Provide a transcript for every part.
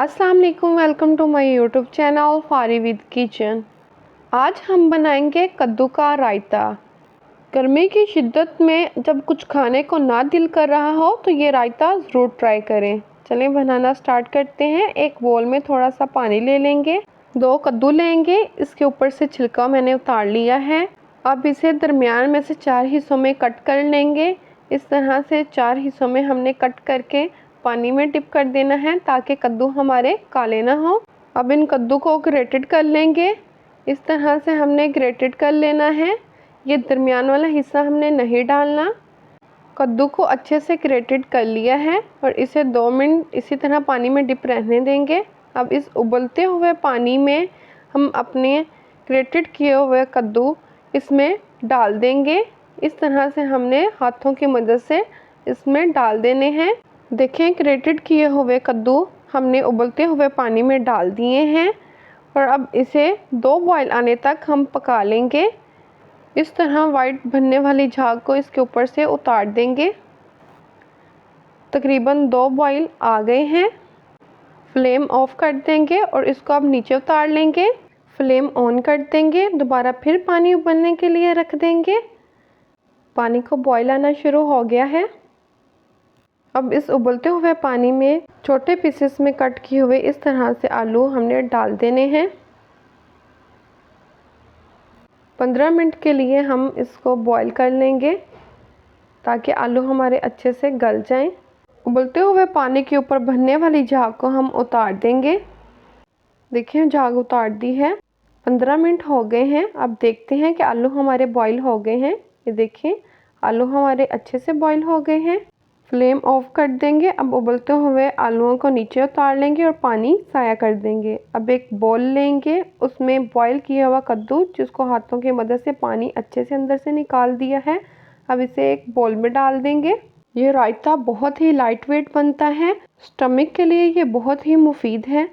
अस्सलाम वालेकुम, welcome to my YouTube channel Fari with kitchen. आज हम बनाएंगे कद्दू का रायता। गर्मी की शिद्दत में जब कुछ खाने को ना दिल कर रहा हो तो ये रायता ज़रूर ट्राई करें। चलें बनाना स्टार्ट करते हैं। एक बोल में थोड़ा सा पानी ले लेंगे, 2 कद्दू लेंगे, इसके ऊपर से छिलका मैंने उतार लिया है। अब इसे दरमियान में से 4 हिस्सों में कट कर लेंगे। इस तरह से 4 हिस्सों में हमने कट करके पानी में डिप कर देना है ताकि कद्दू हमारे काले ना हो। अब इन कद्दू को ग्रेटेड कर लेंगे। इस तरह से हमने ग्रेटेड कर लेना है। ये दरमियान वाला हिस्सा हमने नहीं डालना। कद्दू को अच्छे से ग्रेटेड कर लिया है और इसे 2 मिनट इसी तरह पानी में डिप रहने देंगे। अब इस उबलते हुए पानी में हम अपने ग्रेटेड किए हुए कद्दू इसमें डाल देंगे। इस तरह से हमने हाथों की मदद से इसमें डाल देने हैं। देखें, ग्रेटेड किए हुए कद्दू हमने उबलते हुए पानी में डाल दिए हैं और अब इसे 2 बॉयल आने तक हम पका लेंगे। इस तरह वाइट बनने वाली झाग को इसके ऊपर से उतार देंगे। तकरीबन 2 बॉयल आ गए हैं। फ्लेम ऑफ कर देंगे और इसको अब नीचे उतार लेंगे। फ्लेम ऑन कर देंगे, दोबारा फिर पानी उबलने के लिए रख देंगे। पानी को बॉयल आना शुरू हो गया है। अब इस उबलते हुए पानी में छोटे पीसेस में कट किए हुए इस तरह से आलू हमने डाल देने हैं। 15 मिनट के लिए हम इसको बॉईल कर लेंगे ताकि आलू हमारे अच्छे से गल जाएं। उबलते हुए पानी के ऊपर बनने वाली झाग को हम उतार देंगे। देखिए, झाग उतार दी है। 15 मिनट हो गए हैं। अब देखते हैं कि आलू हमारे बॉईल हो गए हैं। ये देखिए, आलू हमारे अच्छे से बॉईल हो गए हैं। फ्लेम ऑफ कर देंगे। अब उबलते हुए आलूओं को नीचे उतार लेंगे और पानी ज़ाया कर देंगे। अब एक बोल लेंगे, उसमें बॉईल किया हुआ कद्दू जिसको हाथों की मदद से पानी अच्छे से अंदर से निकाल दिया है, अब इसे एक बोल में डाल देंगे। ये रायता बहुत ही लाइट वेट बनता है, स्टमक के लिए ये बहुत ही मुफीद है।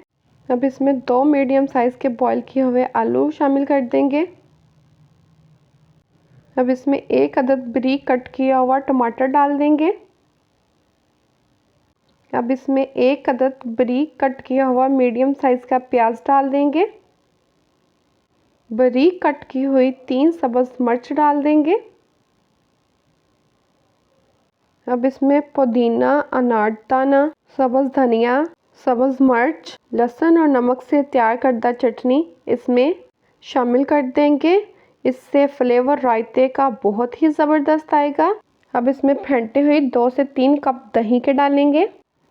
अब इसमें 2 मीडियम साइज़ के बॉईल किए हुए आलू शामिल कर देंगे। अब इसमें 1 अदद बारीक कट किया हुआ टमाटर डाल देंगे। अब इसमें 1 अदद बारीक कट किया हुआ मीडियम साइज़ का प्याज डाल देंगे। बारीक कट की हुई 3 सब्ज़ मिर्च डाल देंगे। अब इसमें पुदीना, अनारदाना, सब्ज़ धनिया, सब्ज़ मिर्च, लहसुन और नमक से तैयार करदा चटनी इसमें शामिल कर देंगे। इससे फ्लेवर रायते का बहुत ही ज़बरदस्त आएगा। अब इसमें फेंटे हुए 2 से 3 कप दही के डालेंगे।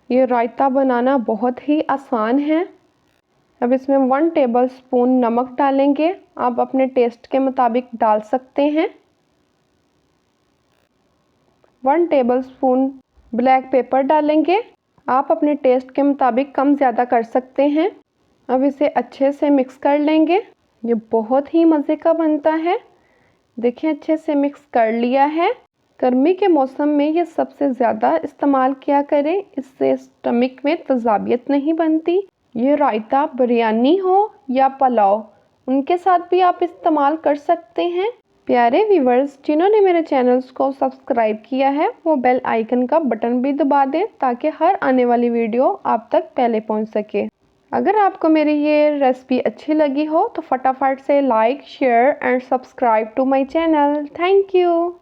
ये रायता बनाना बहुत ही आसान है। अब इसमें 1 टेबलस्पून नमक डालेंगे। आप अपने टेस्ट के मुताबिक डाल सकते हैं। 1 टेबलस्पून ब्लैक पेपर डालेंगे। आप अपने टेस्ट के मुताबिक कम ज़्यादा कर सकते हैं। अब इसे अच्छे से मिक्स कर लेंगे। ये बहुत ही मज़े का बनता है। देखिए, अच्छे से मिक्स कर लिया है। गर्मी के मौसम में ये सबसे ज़्यादा इस्तेमाल किया करें, इससे स्टमक में तेज़ाबियत नहीं बनती। ये रायता बिरयानी हो या पुलाव, उनके साथ भी आप इस्तेमाल कर सकते हैं। प्यारे व्यूवर्स, जिन्होंने मेरे चैनल्स को सब्सक्राइब किया है वो बेल आइकन का बटन भी दबा दें ताकि हर आने वाली वीडियो आप तक पहले पहुंच सके। अगर आपको मेरी ये रेसिपी अच्छी लगी हो तो फटाफट से like, share and subscribe to my channel. Thank you.